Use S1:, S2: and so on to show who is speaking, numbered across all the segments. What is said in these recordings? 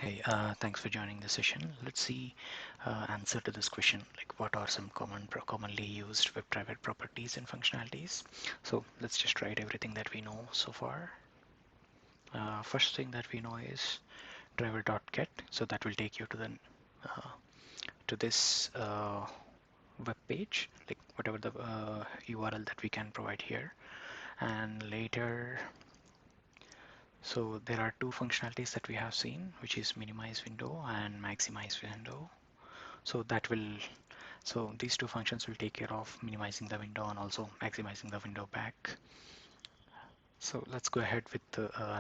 S1: Hey, thanks for joining the session. Let's see answer to this question, like what are some commonly used WebDriver properties and functionalities. So let's just write everything that we know so far. First thing that we know is driver.get. So that will take you to the this web page, like whatever the URL that we can provide here. And later, so there are two functionalities that we have seen, which is minimize window and maximize window. So that will, so these two functions will take care of minimizing the window and also maximizing the window back. So let's go ahead with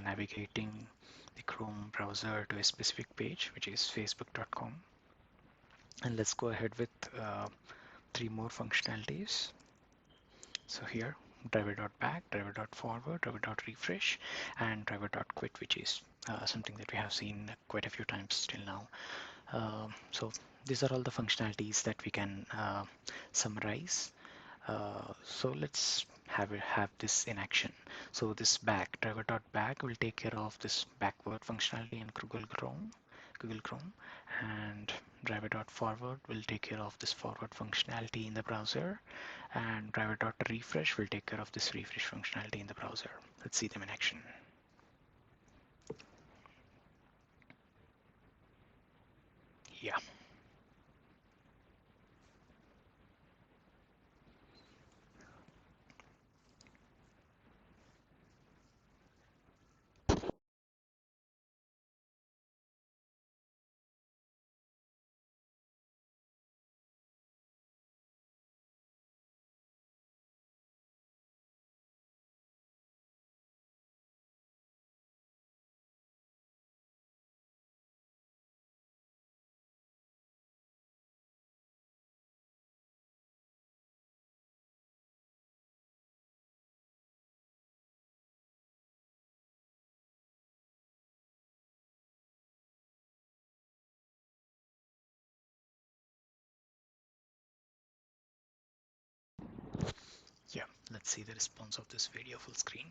S1: navigating the Chrome browser to a specific page, which is facebook.com. And let's go ahead with three more functionalities. So here, driver.back, driver.forward, driver.refresh, and driver.quit, which is something that we have seen quite a few times till now. So these are all the functionalities that we can summarize. So let's have this in action. So this back driver.back will take care of this backward functionality in Google Chrome, and driver.forward will take care of this forward functionality in the browser, and driver.refresh will take care of this refresh functionality in the browser. Let's see them in action. Yeah. Yeah, let's see the response of this video full screen.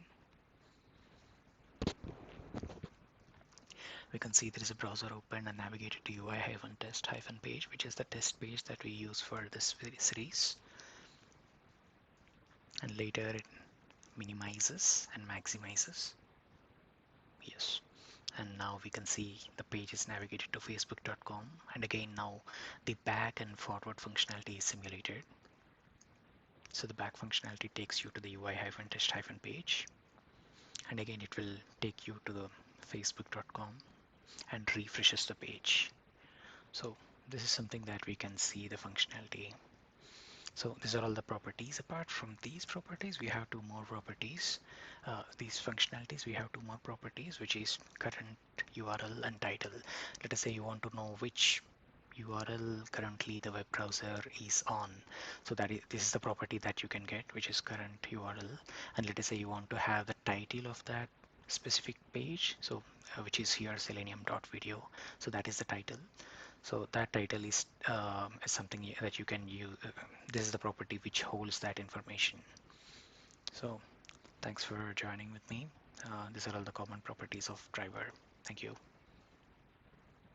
S1: We can see there is a browser open and navigated to UI-test-page, which is the test page that we use for this series. And later it minimizes and maximizes. Yes. And now we can see the page is navigated to facebook.com. And again, now the back and forward functionality is simulated. So the back functionality takes you to the UI-test-page. And again, it will take you to the facebook.com and refreshes the page. So this is something that we can see the functionality. So these are all the properties. Apart from these properties, we have two more properties. These functionalities, we have two more properties, which is current URL and title. Let us say you want to know which URL currently the web browser is on. So this is the property that you can get, which is current URL. And let us say you want to have the title of that specific page, so which is here selenium.video. So that is the title. So that title is something that you can use. This is the property which holds that information. So thanks for joining with me. These are all the common properties of driver. Thank you.